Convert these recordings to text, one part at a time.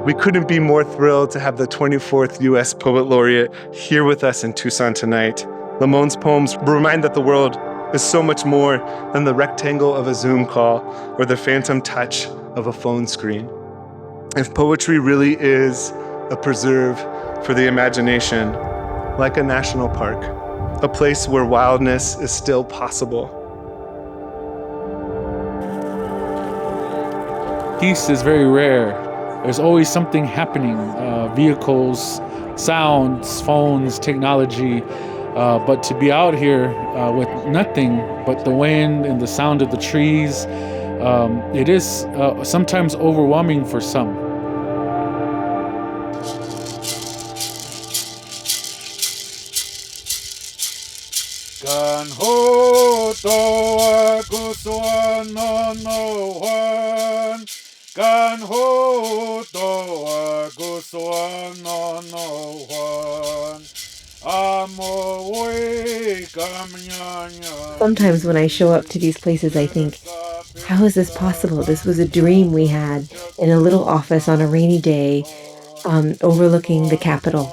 We couldn't be more thrilled to have the 24th U.S. Poet Laureate here with us in Tucson tonight. Limon's poems remind that the world is so much more than the rectangle of a Zoom call or the phantom touch of a phone screen. If poetry really is a preserve for the imagination, like a national park, a place where wildness is still possible. Peace is very rare. There's always something happening, vehicles, sounds, phones, technology. But to be out here with nothing but the wind and the sound of the trees, it is sometimes overwhelming for some. Sometimes when I show up to these places, I think, how is this possible? This was a dream we had in a little office on a rainy day overlooking the Capitol.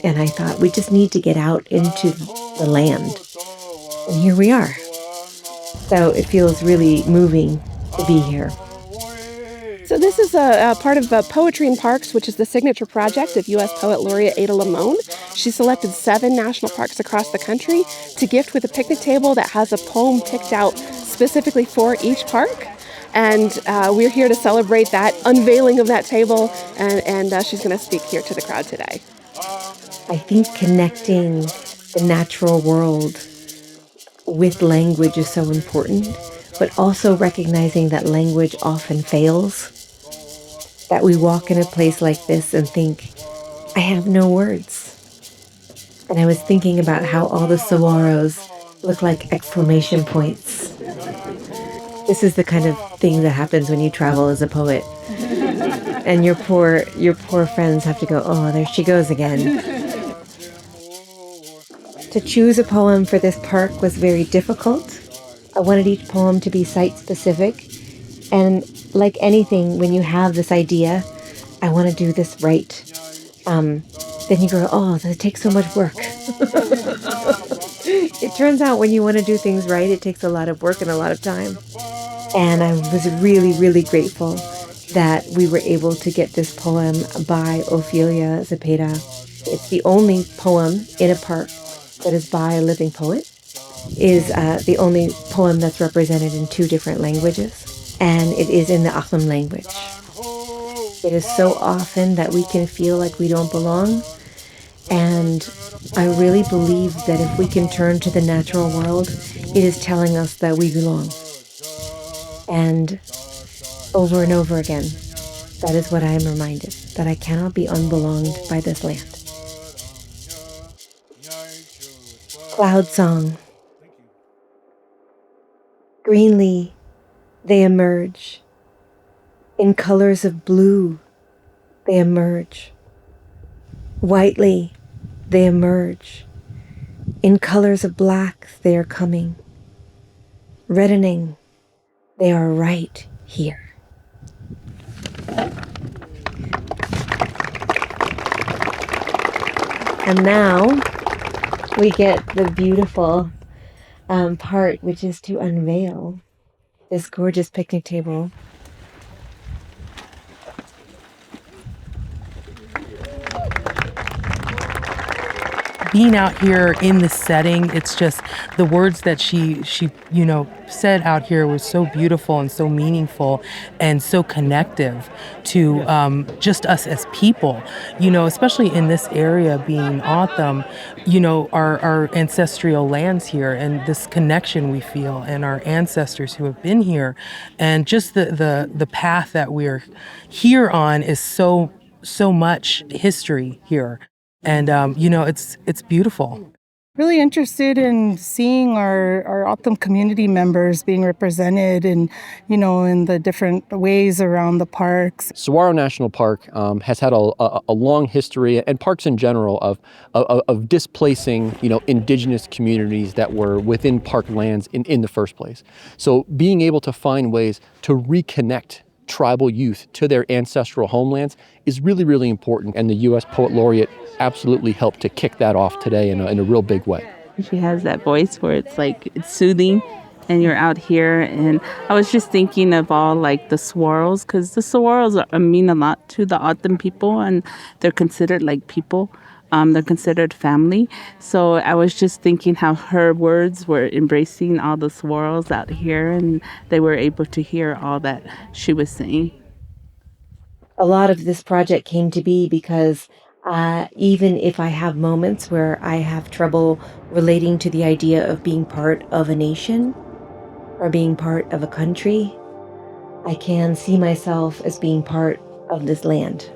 And I thought, we just need to get out into the land. And here we are. So it feels really moving to be here. So this is a part of Poetry in Parks, which is the signature project of U.S. Poet Laureate Ada Limón. She selected 7 national parks across the country to gift with a picnic table that has a poem picked out specifically for each park. And we're here to celebrate that unveiling of that table, and she's going to speak here to the crowd today. I think connecting the natural world with language is so important, but also recognizing that language often fails. That we walk in a place like this and think, I have no words. And I was thinking about how all the saguaros look like exclamation points. This is the kind of thing that happens when you travel as a poet. And your poor friends have to go, oh, there she goes again. To choose a poem for this park was very difficult. I wanted each poem to be site-specific. And like anything, when you have this idea, I want to do this right, then you go, oh, that takes so much work. It turns out when you want to do things right, it takes a lot of work and a lot of time. And I was really, really grateful that we were able to get this poem by Ofelia Zepeda. It's the only poem in a park that is by a living poet. Is the only poem that's represented in 2 different languages. And it is in the O'odham language. It is so often that we can feel like we don't belong. And I really believe that if we can turn to the natural world, it is telling us that we belong. And over again, that is what I am reminded, that I cannot be unbelonged by this land. Cloud Song. Greenly, they emerge. In colors of blue, they emerge. Whitely, they emerge. In colors of black, they are coming. Reddening, they are right here. And now we get the beautiful part, which is to unveil this gorgeous picnic table. Being out here in the setting, it's just the words that she said out here was so beautiful and so meaningful and so connective to just us as people, especially in this area being O'odham, our ancestral lands here and this connection we feel and our ancestors who have been here, and just the path that we're here on is so much history here. And, it's beautiful. Really interested in seeing our O'odham community members being represented in the different ways around the parks. Saguaro National Park has had a long history, and parks in general, of displacing, indigenous communities that were within park lands in the first place. So being able to find ways to reconnect tribal youth to their ancestral homelands is really, really important. And the U.S. Poet Laureate absolutely helped to kick that off today in a real big way. She has that voice where it's soothing, and you're out here. And I was just thinking of all like the swirls, because the swirls mean a lot to the O'odham people, and they're considered like people. They're considered family. So I was just thinking how her words were embracing all the swirls out here, and they were able to hear all that she was saying. A lot of this project came to be because even if I have moments where I have trouble relating to the idea of being part of a nation or being part of a country, I can see myself as being part of this land.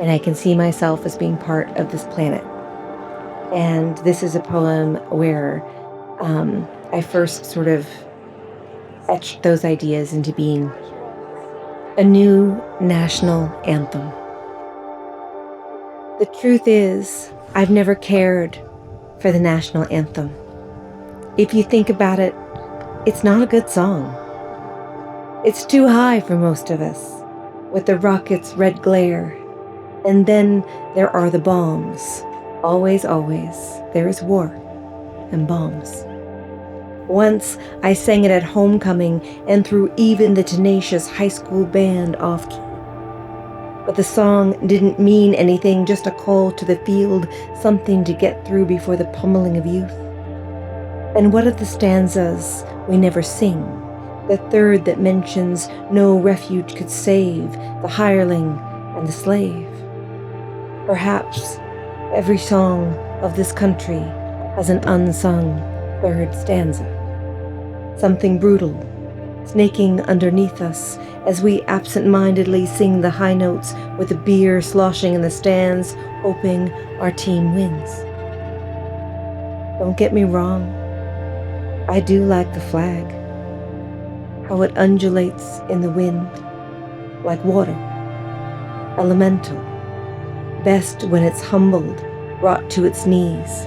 And I can see myself as being part of this planet. And this is a poem where I first sort of etched those ideas into being a new national anthem. The truth is, I've never cared for the national anthem. If you think about it, it's not a good song. It's too high for most of us, with the rocket's red glare. And then there are the bombs. Always, always, there is war and bombs. Once I sang it at homecoming and threw even the tenacious high school band off key. But the song didn't mean anything, just a call to the field, something to get through before the pummeling of youth. And what of the stanzas we never sing? The third that mentions no refuge could save the hireling and the slave. Perhaps every song of this country has an unsung third stanza. Something brutal, snaking underneath us as we absent-mindedly sing the high notes with the beer sloshing in the stands, hoping our team wins. Don't get me wrong, I do like the flag, how it undulates in the wind like water, elemental. Best when it's humbled, brought to its knees,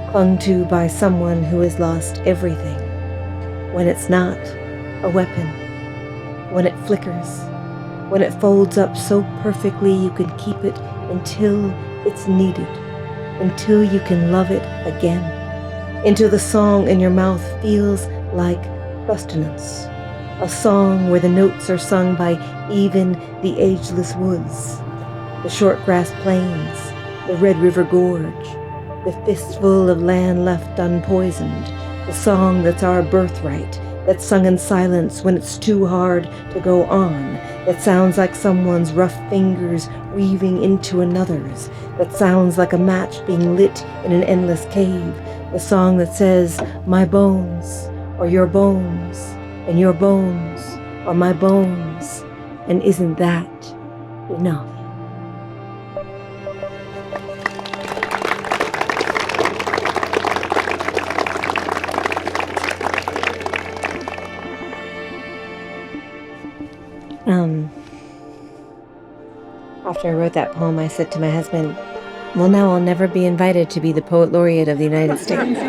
clung to by someone who has lost everything. When it's not a weapon, when it flickers, when it folds up so perfectly you can keep it until it's needed, until you can love it again, until the song in your mouth feels like sustenance, a song where the notes are sung by even the ageless woods, the short grass plains, the Red River Gorge, the fistful of land left unpoisoned, the song that's our birthright, that's sung in silence when it's too hard to go on, that sounds like someone's rough fingers weaving into another's, that sounds like a match being lit in an endless cave, the song that says, my bones are your bones, and your bones are my bones, and isn't that enough? After I wrote that poem, I said to my husband, well, now I'll never be invited to be the Poet Laureate of the United States.